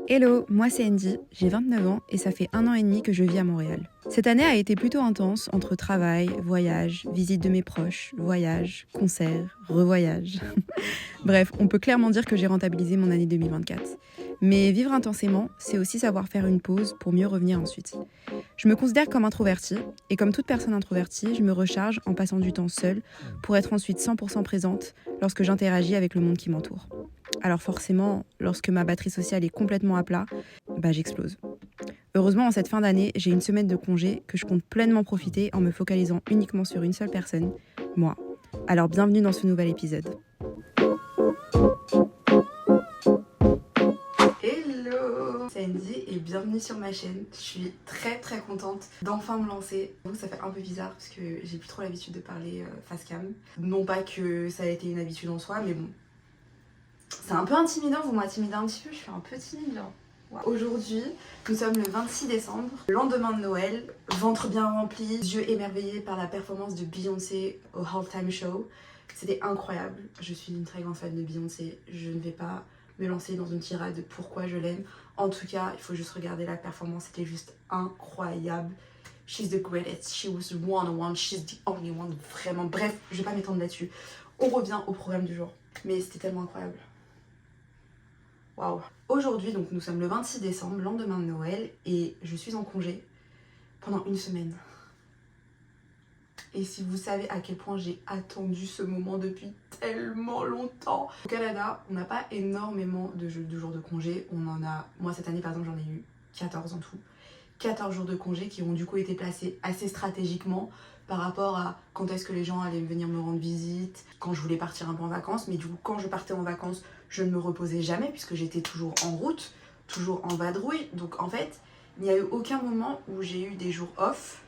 Hello, moi c'est Andy, j'ai 29 ans et ça fait 1 an et demi que je vis à Montréal. Cette année a été plutôt intense entre travail, voyage, visite de mes proches, voyage, concerts, revoyage. Bref, on peut clairement dire que j'ai rentabilisé mon année 2024. Mais vivre intensément, c'est aussi savoir faire une pause pour mieux revenir ensuite. Je me considère comme introvertie et comme toute personne introvertie, je me recharge en passant du temps seule pour être ensuite 100% présente lorsque j'interagis avec le monde qui m'entoure. Alors forcément, lorsque ma batterie sociale est complètement à plat, j'explose. Heureusement, en cette fin d'année, j'ai une semaine de congé que je compte pleinement profiter en me focalisant uniquement sur une seule personne, moi. Alors bienvenue dans ce nouvel épisode. Hello, c'est Andy et bienvenue sur ma chaîne. Je suis très contente d'enfin me lancer. Donc ça fait un peu bizarre parce que j'ai plus trop l'habitude de parler face cam. Non pas que ça a été une habitude en soi, mais bon. C'est un peu intimidant, vous m'intimidez un petit peu, je suis un peu timide là. Wow. Aujourd'hui, nous sommes le 26 décembre, le lendemain de Noël, ventre bien rempli, yeux émerveillés par la performance de Beyoncé au Halftime Show. C'était incroyable, je suis une très grande fan de Beyoncé, je ne vais pas me lancer dans une tirade de pourquoi je l'aime. En tout cas, il faut juste regarder la performance, c'était juste incroyable. She's the greatest, she was one, she's the only one, vraiment. Bref, je vais pas m'étendre là-dessus. On revient au programme du jour, mais c'était tellement incroyable. Waouh. Aujourd'hui, donc nous sommes le 26 décembre, lendemain de Noël, et je suis en congé pendant une semaine. Et si vous savez à quel point j'ai attendu ce moment depuis tellement longtemps. Au Canada, on n'a pas énormément de jours de congé. On en a, moi cette année par exemple, j'en ai eu 14 en tout. 14 jours de congé qui ont du coup été placés assez stratégiquement par rapport à quand est-ce que les gens allaient venir me rendre visite, quand je voulais partir un peu en vacances. Mais du coup, quand je partais en vacances, je ne me reposais jamais puisque j'étais toujours en route, toujours en vadrouille. Donc en fait, il n'y a eu aucun moment où j'ai eu des jours off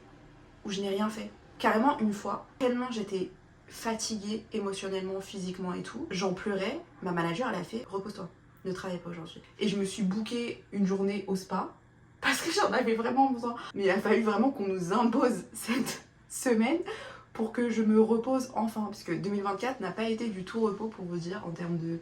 où je n'ai rien fait. Carrément une fois, tellement j'étais fatiguée émotionnellement, physiquement et tout, j'en pleurais. Ma manager, elle a fait « repose-toi, ne travaille pas aujourd'hui ». Et je me suis bookée une journée au spa parce que j'en avais vraiment besoin. Mais il a fallu vraiment qu'on nous impose cette semaine pour que je me repose enfin. Puisque 2024 n'a pas été du tout repos pour vous dire en termes de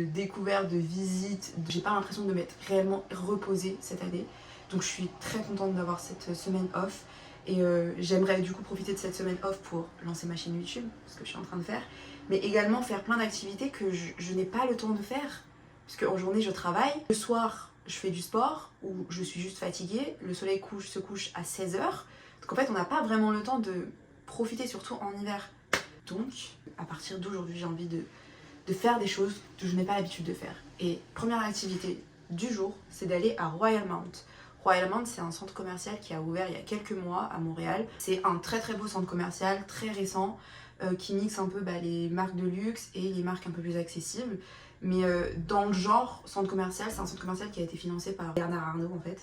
découverte, de visite. J'ai pas l'impression de m'être réellement reposée cette année. Donc je suis très contente d'avoir cette semaine off. Et j'aimerais du coup profiter de cette semaine off pour lancer ma chaîne YouTube, ce que je suis en train de faire. Mais également faire plein d'activités que je n'ai pas le temps de faire. Parce qu'en journée je travaille, le soir je fais du sport ou je suis juste fatiguée, le soleil se couche à 16h. Donc en fait on n'a pas vraiment le temps de profiter, surtout en hiver. Donc à partir d'aujourd'hui j'ai envie de faire des choses que je n'ai pas l'habitude de faire. Et première activité du jour, c'est d'aller à Royal Mount. Royal Mount, c'est un centre commercial qui a ouvert il y a quelques mois à Montréal. C'est un très beau centre commercial, très récent, qui mixe un peu les marques de luxe et les marques un peu plus accessibles. Mais dans le genre centre commercial, c'est un centre commercial qui a été financé par Bernard Arnault en fait,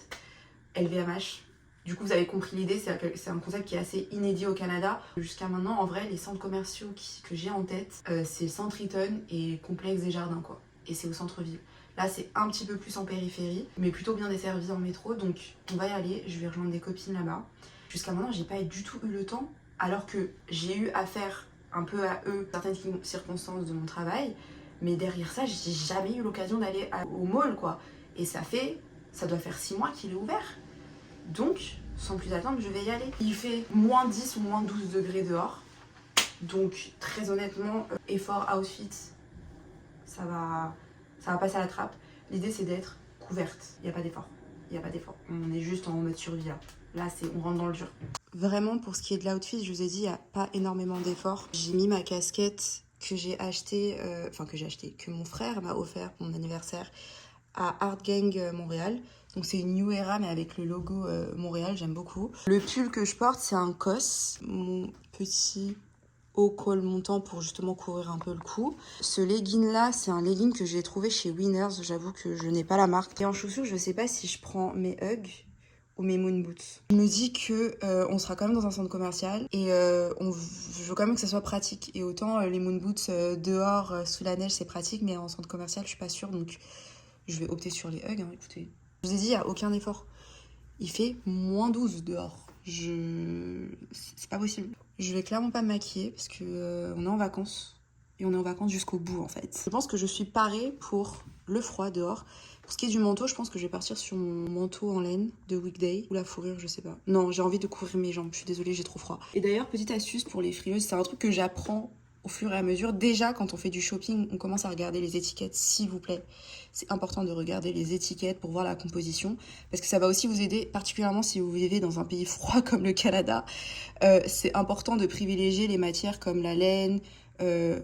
LVMH. Du coup, vous avez compris l'idée, c'est un concept qui est assez inédit au Canada. Jusqu'à maintenant, en vrai, les centres commerciaux que j'ai en tête, c'est Centre Eaton et Complexe des Jardins, quoi. Et c'est au centre-ville. Là, c'est un petit peu plus en périphérie, mais plutôt bien desservi en métro. Donc, on va y aller. Je vais rejoindre des copines là-bas. Jusqu'à maintenant, j'ai pas du tout eu le temps, alors que j'ai eu affaire un peu à eux, certaines circonstances de mon travail. Mais derrière ça, j'ai jamais eu l'occasion d'aller au mall, quoi. Et ça doit faire 6 mois qu'il est ouvert. Donc, sans plus attendre, je vais y aller. Il fait moins 10 ou moins 12 degrés dehors. Donc, très honnêtement, effort, outfit, ça va passer à la trappe. L'idée, c'est d'être couverte. Il n'y a pas d'effort. On est juste en mode survie là. Là, on rentre dans le dur. Vraiment, pour ce qui est de l'outfit, je vous ai dit, il n'y a pas énormément d'efforts. J'ai mis ma casquette que j'ai achetée, que mon frère m'a offert pour mon anniversaire à Art Gang Montréal. Donc c'est une New Era mais avec le logo Montréal, j'aime beaucoup. Le pull que je porte, c'est un COS, mon petit haut col montant pour justement couvrir un peu le cou. Ce legging là, c'est un legging que j'ai trouvé chez Winners, j'avoue que je n'ai pas la marque. Et en chaussures, je sais pas si je prends mes Ugg ou mes moon boots. Je me dis que on sera quand même dans un centre commercial et je veux quand même que ça soit pratique. Et autant les moon boots dehors sous la neige c'est pratique, mais en centre commercial je suis pas sûre, donc je vais opter sur les Ugg, hein, écoutez. Je vous ai dit, il n'y a aucun effort. Il fait moins 12 dehors. C'est pas possible. Je vais clairement pas me maquiller parce que on est en vacances. Et on est en vacances jusqu'au bout en fait. Je pense que je suis parée pour le froid dehors. Pour ce qui est du manteau, je pense que je vais partir sur mon manteau en laine de Weekday ou la fourrure, je sais pas. Non, j'ai envie de couvrir mes jambes, je suis désolée, j'ai trop froid. Et d'ailleurs, petite astuce pour les frileuses, c'est un truc que j'apprends au fur et à mesure. Déjà, quand on fait du shopping, on commence à regarder les étiquettes, s'il vous plaît. C'est important de regarder les étiquettes pour voir la composition, parce que ça va aussi vous aider, particulièrement si vous vivez dans un pays froid comme le Canada. C'est important de privilégier les matières comme la laine,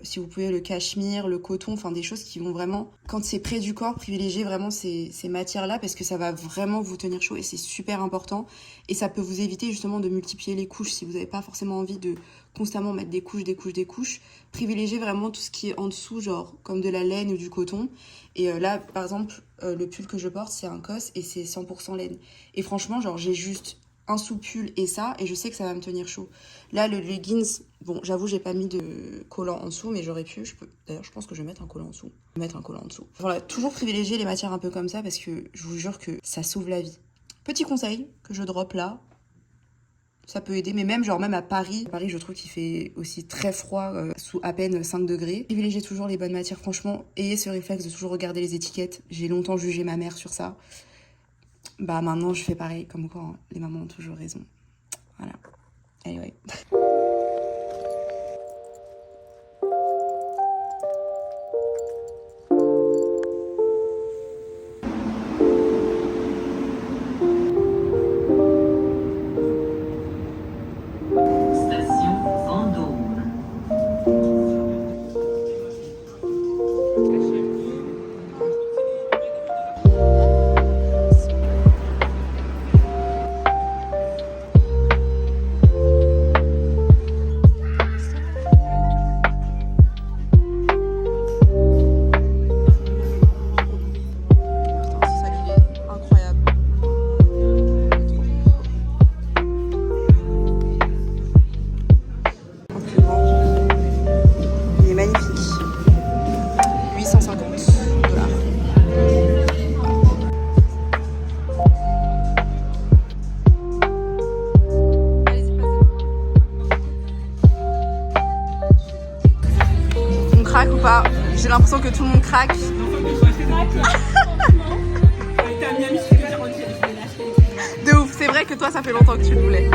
si vous pouvez le cachemire, le coton, enfin des choses qui vont vraiment, quand c'est près du corps, privilégier vraiment ces matières-là parce que ça va vraiment vous tenir chaud et c'est super important. Et ça peut vous éviter justement de multiplier les couches si vous n'avez pas forcément envie de constamment mettre des couches, des couches, des couches. Privilégiez vraiment tout ce qui est en dessous, genre comme de la laine ou du coton. Et là, par exemple, le pull que je porte, c'est un COS et c'est 100% laine. Et franchement, genre j'ai juste un sous-pull et ça, et je sais que ça va me tenir chaud. Là, le leggings, bon, j'avoue, j'ai pas mis de collant en dessous, mais j'aurais pu. D'ailleurs, je pense que je vais mettre un collant en dessous. Mettre un collant en dessous. Voilà, toujours privilégier les matières un peu comme ça parce que je vous jure que ça sauve la vie. Petit conseil que je drop là, ça peut aider, mais même à Paris. À Paris, je trouve qu'il fait aussi très froid, sous à peine 5 degrés. Privilégiez toujours les bonnes matières, franchement. Ayez ce réflexe de toujours regarder les étiquettes. J'ai longtemps jugé ma mère sur ça. Bah maintenant, je fais pareil, comme quoi hein, les mamans ont toujours raison. Voilà. Anyway. Ou pas. J'ai l'impression que tout le monde craque. De ouf, c'est vrai que toi ça fait longtemps que tu le voulais.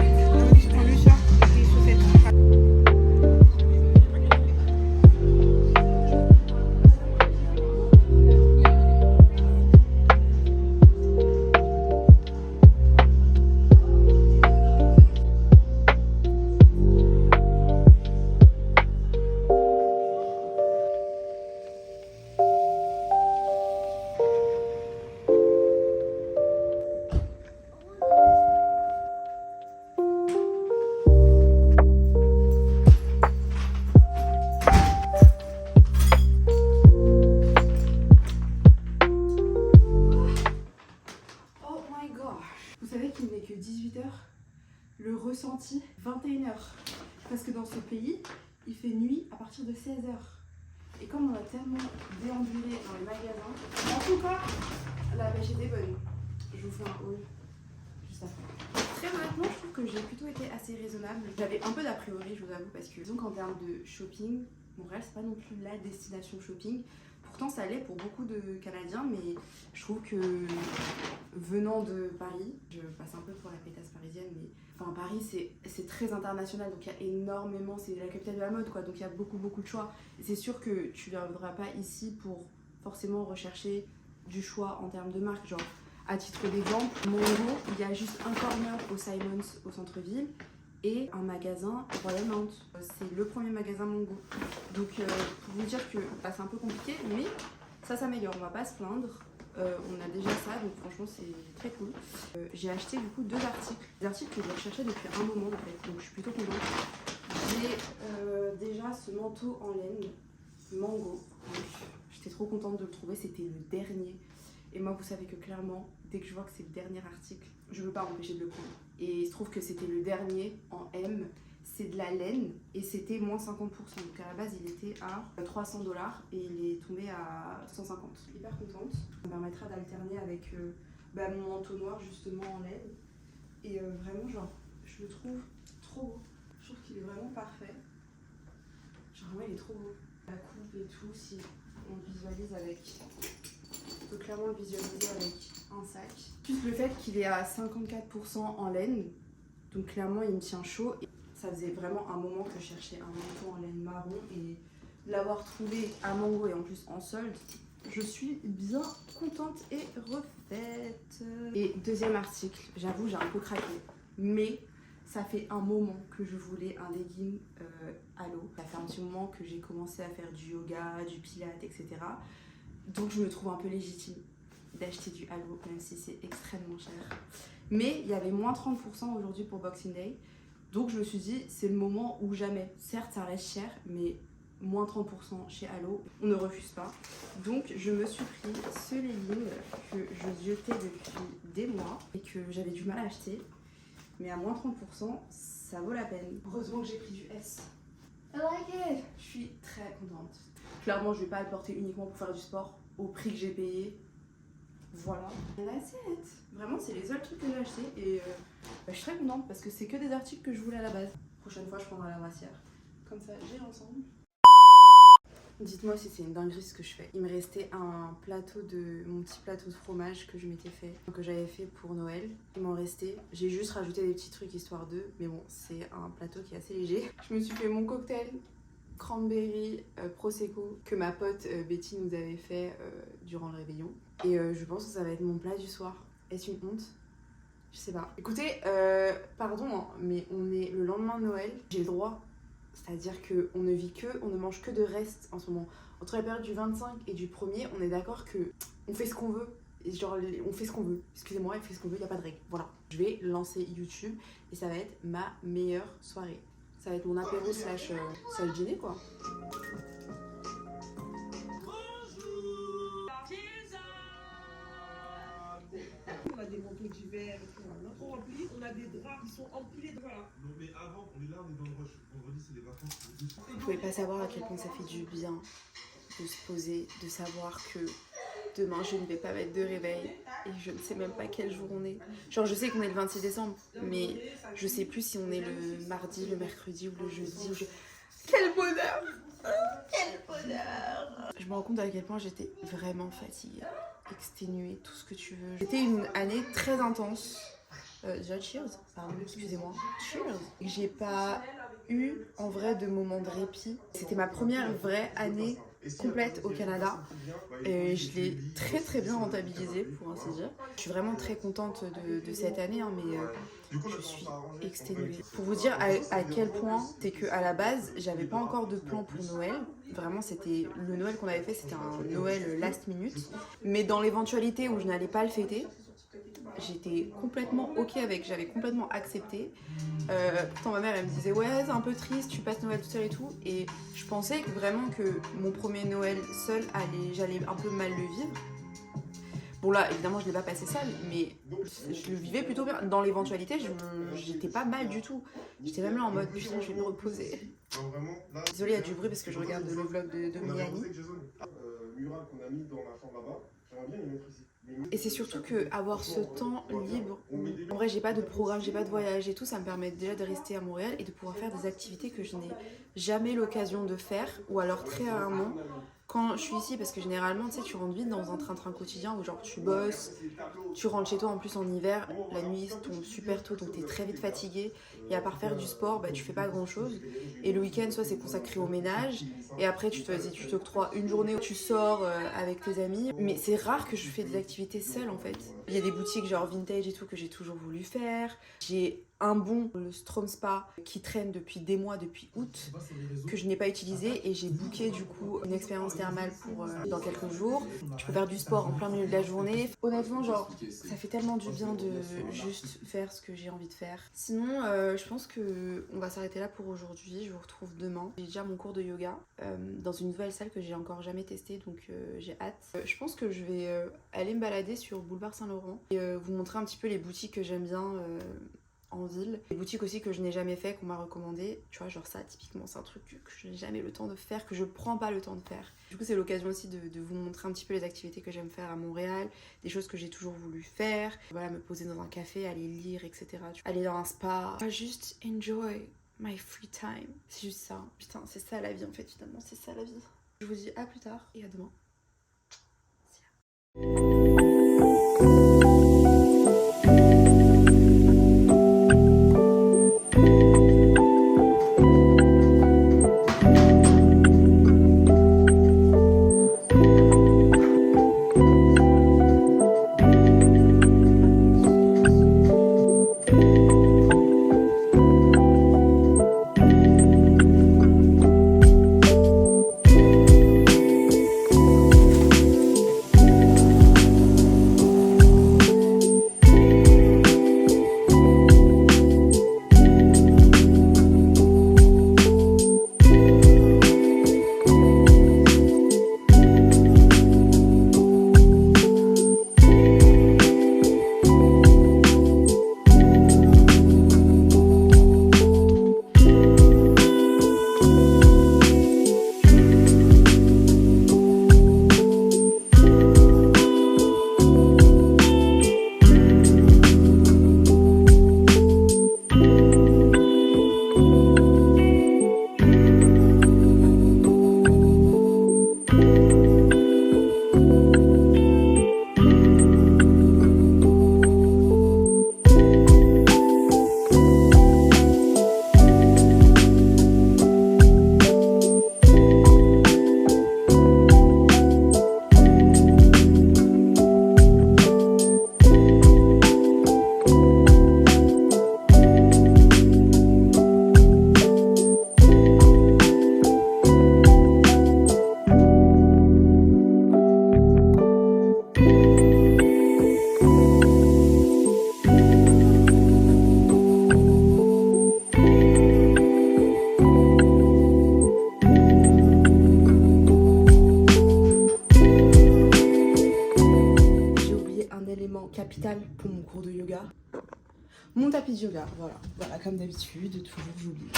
Le ressenti 21h parce que dans ce pays il fait nuit à partir de 16h et comme on a tellement déambulé dans les magasins, en tout cas la pêche était bonne. Je vous fais un haul juste après. Très honnêtement je trouve que j'ai plutôt été assez raisonnable. J'avais un peu d'a priori je vous avoue parce que disons qu'en termes de shopping, Montréal c'est pas non plus la destination shopping. Pourtant ça l'est pour beaucoup de Canadiens, mais je trouve que venant de Paris, je passe un peu pour la pétasse parisienne, mais enfin Paris c'est très international, donc il y a énormément, c'est la capitale de la mode quoi, donc il y a beaucoup de choix. Et c'est sûr que tu ne viendras pas ici pour forcément rechercher du choix en termes de marque, genre à titre d'exemple, Mongo, il y a juste un corner au Simons au centre-ville, et un magasin Royal Mount. C'est le premier magasin Mongo. Donc pour vous dire que bah, c'est un peu compliqué, mais ça s'améliore, on va pas se plaindre. On a déjà ça, donc franchement c'est très cool. J'ai acheté du coup 2 articles, des articles que je recherchais depuis un moment en fait, donc je suis plutôt contente. J'ai déjà ce manteau en laine Mango, j'étais trop contente de le trouver, c'était le dernier. Et moi vous savez que clairement, dès que je vois que c'est le dernier article, je ne peux pas m'empêcher de le prendre. Et il se trouve que c'était le dernier en M, c'est de la laine et c'était moins 50%. Donc à la base il était à $300 et il est tombé à 150. Je suis hyper contente. Ça me permettra d'alterner avec mon manteau noir justement en laine. Et vraiment genre, je le trouve trop beau. Je trouve qu'il est vraiment parfait. Genre ouais il est trop beau. La coupe et tout, si on visualise avec Je peux clairement le visualiser avec un sac. Plus le fait qu'il est à 54% en laine. Donc clairement il me tient chaud. Et ça faisait vraiment un moment que je cherchais un manteau en laine marron. Et l'avoir trouvé à Mango et en plus en solde, je suis bien contente et refaite. Et deuxième article, j'avoue j'ai un peu craqué. Mais ça fait un moment que je voulais un legging à l'eau. Ça fait un petit moment que j'ai commencé à faire du yoga, du pilates, etc. Donc je me trouve un peu légitime d'acheter du halo, même si c'est extrêmement cher. Mais il y avait moins 30% aujourd'hui pour Boxing Day. Donc je me suis dit, c'est le moment ou jamais. Certes, ça reste cher, mais moins 30% chez Halo, on ne refuse pas. Donc je me suis pris ce legging que je ziotais depuis des mois et que j'avais du mal à acheter. Mais à moins 30%, ça vaut la peine. Heureusement que j'ai pris du S. I like it. Je suis très contente. Clairement, je vais pas le porter uniquement pour faire du sport au prix que j'ai payé. Voilà. And that's it. Vraiment, c'est les seuls trucs que j'ai achetés et je suis très contente parce que c'est que des articles que je voulais à la base. Prochaine fois, je prendrai la brassière. Comme ça, j'ai l'ensemble. Dites-moi si c'est une dinguerie ce que je fais. Il me restait un plateau mon petit plateau de fromage que je m'étais fait, que j'avais fait pour Noël. Il m'en restait. J'ai juste rajouté des petits trucs histoire d'eux, mais bon, c'est un plateau qui est assez léger. Je me suis fait mon cocktail cranberry prosecco que ma pote Betty nous avait fait durant le réveillon. Et je pense que ça va être mon plat du soir. Est-ce une honte? Je sais pas. Écoutez, pardon, hein, mais on est le lendemain de Noël. J'ai le droit. C'est-à-dire qu'on ne vit que, on ne mange que de restes en ce moment. Entre la période du 25 et du 1er, on est d'accord que on fait ce qu'on veut. Et genre, on fait ce qu'on veut. Excusez-moi, on fait ce qu'on veut, il n'y a pas de règle. Voilà. Je vais lancer YouTube et ça va être ma meilleure soirée. Ça va être mon apéro slash dîner, quoi. On a des manteaux d'hiver, on remplit, on a des draps qui sont empilés de voilà. Non mais avant, on est là, on est dans le rush. Vendredi c'est les vacances. Vous pouvez pas savoir à quel point ça fait du bien de se poser, de savoir que demain je ne vais pas mettre de réveil et je ne sais même pas quel jour on est. Genre je sais qu'on est le 26 décembre, mais je sais plus si on est le mardi, le mercredi ou le jeudi. Quel bonheur! Quel bonheur! Je me rends compte à quel point j'étais vraiment fatiguée, exténuée, tout ce que tu veux. C'était une année très intense. Déjà cheers, pardon, excusez-moi. Cheers. J'ai pas eu en vrai de moments de répit. C'était ma première vraie année complète au Canada et je l'ai très très bien rentabilisée pour ainsi dire. Je suis vraiment très contente de cette année, hein, mais je suis exténuée. Pour vous dire à quel point, c'est qu'à la base j'avais pas encore de plan pour Noël. Vraiment c'était le Noël qu'on avait fait, c'était un Noël last minute. Mais dans l'éventualité où je n'allais pas le fêter, j'étais complètement ok avec, j'avais complètement accepté. Pourtant ma mère elle me disait ouais c'est un peu triste, tu passes Noël toute seule et tout. Et je pensais que vraiment que mon premier Noël seul j'allais un peu mal le vivre. Bon là évidemment je l'ai pas passé seule, mais je le vivais plutôt bien. Dans l'éventualité j'étais pas mal du tout. J'étais même là en mode putain je vais me reposer. Désolée il y a du bruit parce que je regarde le vlog de Miami. Mural qu'on a mis dans la chambre là-bas, j'aimerais bien les mettre ici. Et c'est surtout que avoir ce temps libre, en vrai j'ai pas de programme, j'ai pas de voyage et tout, ça me permet déjà de rester à Montréal et de pouvoir faire des activités que je n'ai jamais l'occasion de faire ou alors très rarement quand je suis ici, parce que généralement tu sais tu rentres vite dans un train-train quotidien où genre tu bosses, tu rentres chez toi en plus en hiver, la nuit tombe super tôt donc t'es très vite fatigué et à part faire du sport bah tu fais pas grand chose et le week-end soit c'est consacré au ménage et après tu t'octroies une journée où tu sors avec tes amis, mais c'est rare que je fais des activités seule en fait. Il y a des boutiques genre vintage et tout que j'ai toujours voulu faire, j'ai un bon, le Strom Spa qui traîne depuis des mois, depuis août, que je n'ai pas utilisé et j'ai booké du coup une expérience thermale pour dans quelques jours. Je peux faire du sport en plein milieu de la journée. Honnêtement genre ça fait tellement du bien de juste faire ce que j'ai envie de faire. Sinon je pense que on va s'arrêter là pour aujourd'hui, je vous retrouve demain. J'ai déjà mon cours de yoga dans une nouvelle salle que j'ai encore jamais testée donc j'ai hâte. Je pense que je vais aller me balader sur Boulevard Saint-Laurent et vous montrer un petit peu les boutiques que j'aime bien en ville. Des boutiques aussi que je n'ai jamais fait, qu'on m'a recommandé. Tu vois, genre ça, typiquement, c'est un truc que je n'ai jamais le temps de faire, que je prends pas le temps de faire. Du coup, c'est l'occasion aussi de vous montrer un petit peu les activités que j'aime faire à Montréal, des choses que j'ai toujours voulu faire. Voilà, me poser dans un café, aller lire, etc. Aller dans un spa. Juste enjoy my free time. C'est juste ça. Putain, c'est ça la vie en fait, finalement, c'est ça la vie. Je vous dis à plus tard et à demain. Capital pour mon cours de yoga. Mon tapis de yoga, voilà comme d'habitude, toujours j'oublie.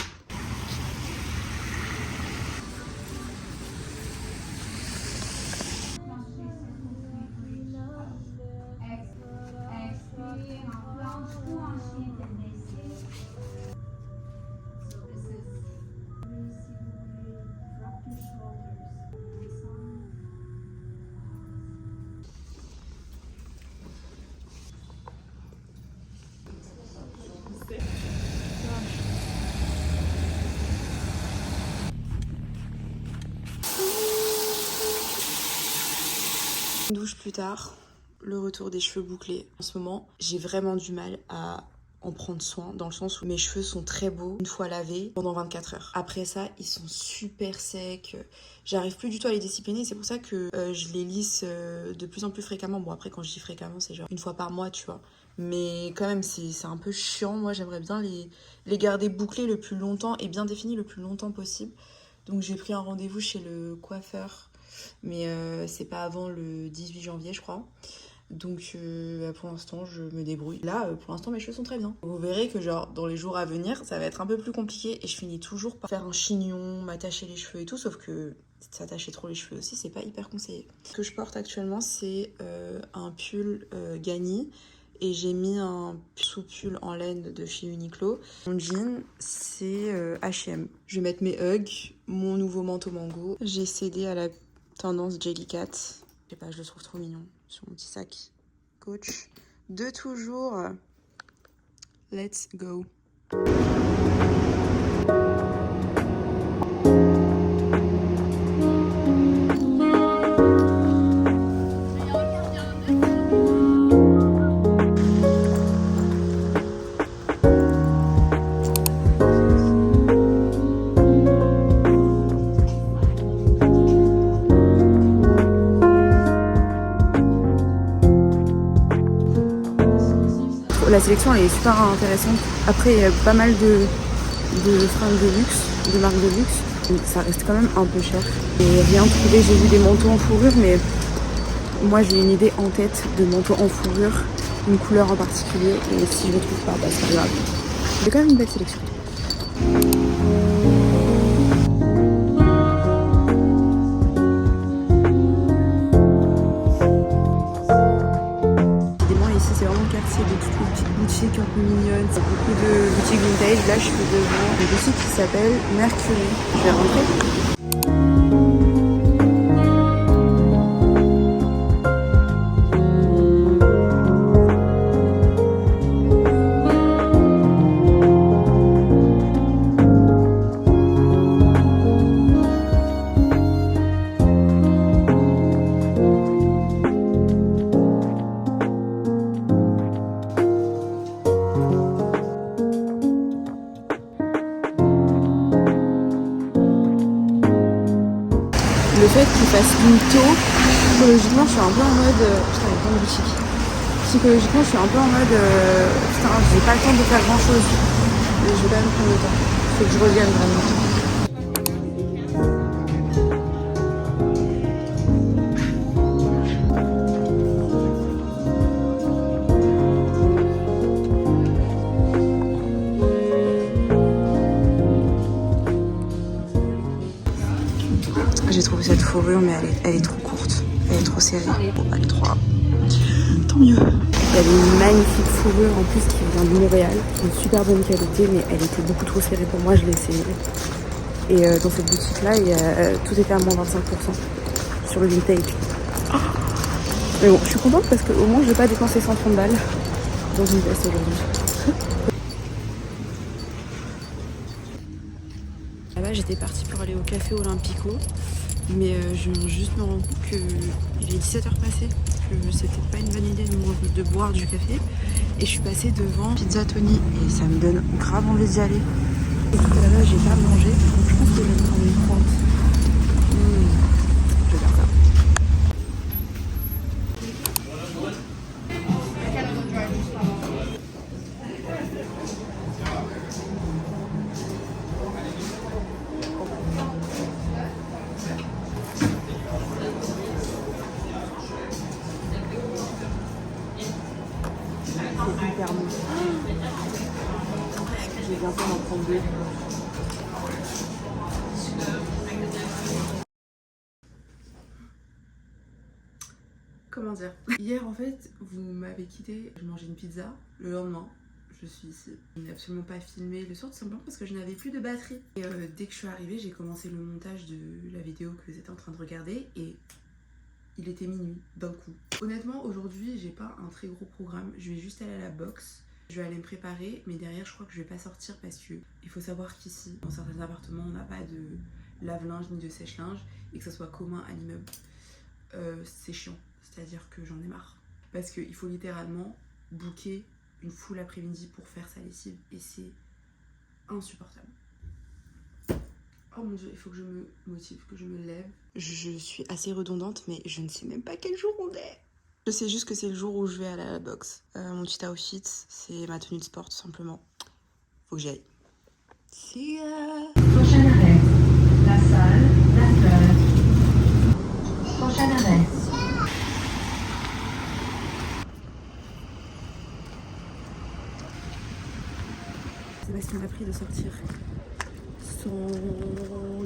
Une douche plus tard, le retour des cheveux bouclés. En ce moment, j'ai vraiment du mal à en prendre soin, dans le sens où mes cheveux sont très beaux une fois lavés pendant 24 heures. Après ça, ils sont super secs. J'arrive plus du tout à les discipliner. C'est pour ça que je les lisse de plus en plus fréquemment. Bon, après, quand je dis fréquemment, c'est genre une fois par mois, tu vois. Mais quand même, c'est un peu chiant. Moi, j'aimerais bien les garder bouclés le plus longtemps et bien définis le plus longtemps possible. Donc, j'ai pris un rendez-vous chez le coiffeur. Mais c'est pas avant le 18 janvier, je crois. Donc pour l'instant, je me débrouille. Là, pour l'instant, mes cheveux sont très bien. Vous verrez que genre dans les jours à venir, ça va être un peu plus compliqué. Et je finis toujours par faire un chignon, m'attacher les cheveux et tout. Sauf que s'attacher trop les cheveux aussi, c'est pas hyper conseillé. Ce que je porte actuellement, c'est un pull Gagny. Et j'ai mis un sous-pull en laine de chez Uniqlo. Mon jean, c'est H&M. Je vais mettre mes Ugg, mon nouveau manteau mango. J'ai cédé à la tendance Jellycat. Je sais pas, je le trouve trop mignon sur mon petit sac Coach. De toujours. Let's go. La sélection elle est super intéressante. Après, il y a pas mal de fringues de luxe, de marques de luxe. Donc ça reste quand même un peu cher. Et rien trouvé, j'ai vu des manteaux en fourrure, mais moi j'ai une idée en tête de manteau en fourrure, une couleur en particulier. Et si je ne trouve pas, bah c'est pas grave. C'est quand même une belle sélection. C'est vraiment le quartier de toutes les petites boutiques un peu mignonnes. C'est beaucoup de boutiques vintage. Là, je suis devant une boutique qui s'appelle Mercury. Je vais rentrer. fait qu'il fasse nuit tôt, psychologiquement je suis un peu en mode... Putain, il y a plein de boutiques. Psychologiquement je suis un peu en mode... Putain, j'ai pas le temps de faire grand chose. Mais je vais quand même prendre le temps. Faut que je revienne vraiment. J'ai trouvé cette fourrure mais elle est trop courte, elle est trop serrée. Bon, bac 3, tant mieux. Il y avait une magnifique fourrure en plus qui vient de Montréal, une super bonne qualité mais elle était beaucoup trop serrée pour moi, je l'ai essayée. Et dans cette boutique là, tout était à moins 25% sur le vintage. Mais bon, je suis contente parce qu'au moins je n'ai pas dépensé 130 balles dans une veste aujourd'hui. Là-bas j'étais partie pour aller au café Olympico. Mais je viens juste me rendre compte qu'il est 17h passé, que c'était pas une bonne idée de boire du café. Et je suis passée devant Pizza Tony et ça me donne grave envie d'y aller. Là-bas j'ai pas mangé, donc je pense que je vais me prendre une pointe. Je vais faire ça. C'est hyper bon. Je vais bientôt m'en prendre deux. Comment dire? Hier en fait, vous m'avez quitté, je mangeais une pizza. Le lendemain, je suis ici. Je n'ai absolument pas filmé le soir tout simplement parce que je n'avais plus de batterie. Et dès que je suis arrivée, j'ai commencé le montage de la vidéo que vous êtes en train de regarder et il était minuit d'un coup. Honnêtement, aujourd'hui, j'ai pas un très gros programme. Je vais juste aller à la boxe. Je vais aller me préparer, mais derrière, je crois que je vais pas sortir parce que il faut savoir qu'ici, dans certains appartements, on n'a pas de lave-linge ni de sèche-linge et que ça soit commun à l'immeuble. C'est chiant, c'est-à-dire que j'en ai marre. Parce qu'il faut littéralement booker une full après-midi pour faire sa lessive et c'est insupportable. Oh mon dieu, il faut que je me motive, que je me lève. Je suis assez redondante, mais je ne sais même pas quel jour on est. Je sais juste que c'est le jour où je vais aller à la boxe. Mon petit outfit, c'est ma tenue de sport tout simplement. Faut que j'y aille. See ya. Prochain arrêt, la salle d'accueil. Prochain arrêt. Sébastien m'a pris de sortir sans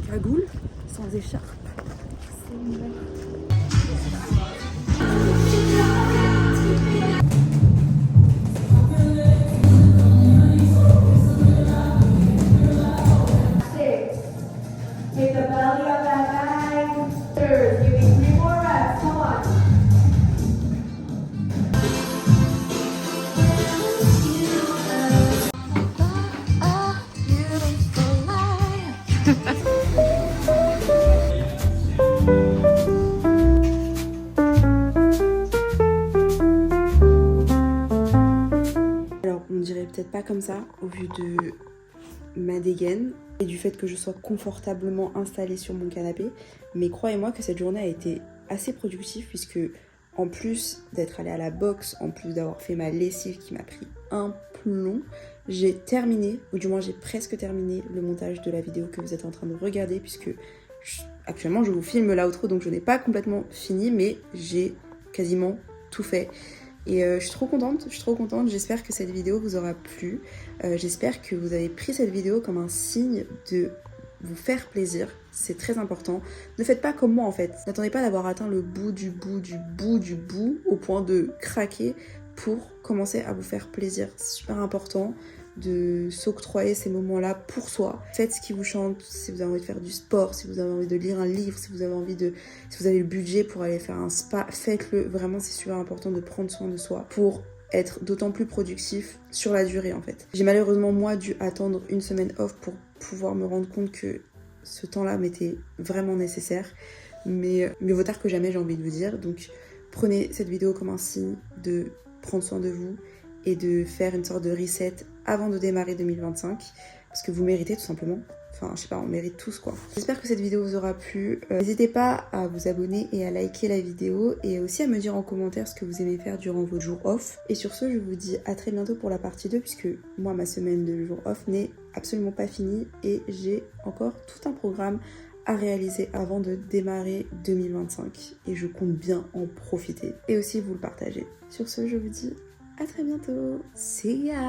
cagoule, sans écharpe. C'est une belle... Take the belly of that bag. Give me 3 more reps. Come on. Alors, on dirait peut-être pas comme ça au vu de ma dégaine et du fait que je sois confortablement installée sur mon canapé, mais croyez-moi que cette journée a été assez productive puisque en plus d'être allée à la boxe, en plus d'avoir fait ma lessive qui m'a pris un plomb, j'ai terminé, ou du moins j'ai presque terminé le montage de la vidéo que vous êtes en train de regarder puisque actuellement je vous filme l'outro donc je n'ai pas complètement fini mais j'ai quasiment tout fait. Et je suis trop contente, j'espère que cette vidéo vous aura plu, j'espère que vous avez pris cette vidéo comme un signe de vous faire plaisir, c'est très important. Ne faites pas comme moi en fait, n'attendez pas d'avoir atteint le bout du bout au point de craquer pour commencer à vous faire plaisir. C'est super important de s'octroyer ces moments-là pour soi. Faites ce qui vous chante, si vous avez envie de faire du sport, si vous avez envie de lire un livre, si vous avez le budget pour aller faire un spa, faites-le. Vraiment, c'est super important de prendre soin de soi pour être d'autant plus productif sur la durée en fait. J'ai malheureusement moi dû attendre une semaine off pour pouvoir me rendre compte que ce temps-là m'était vraiment nécessaire. Mais mieux vaut tard que jamais, j'ai envie de vous dire. Donc prenez cette vidéo comme un signe de prendre soin de vous et de faire une sorte de reset avant de démarrer 2025 parce que vous méritez tout simplement. Enfin, je sais pas, on mérite tous quoi. J'espère que cette vidéo vous aura plu. N'hésitez pas à vous abonner et à liker la vidéo et aussi à me dire en commentaire ce que vous aimez faire durant vos jours off. Et sur ce, je vous dis à très bientôt pour la partie 2 puisque moi, ma semaine de jours off n'est absolument pas finie et j'ai encore tout un programme à réaliser avant de démarrer 2025 et je compte bien en profiter et aussi vous le partager. Sur ce, je vous dis à très bientôt. See ya!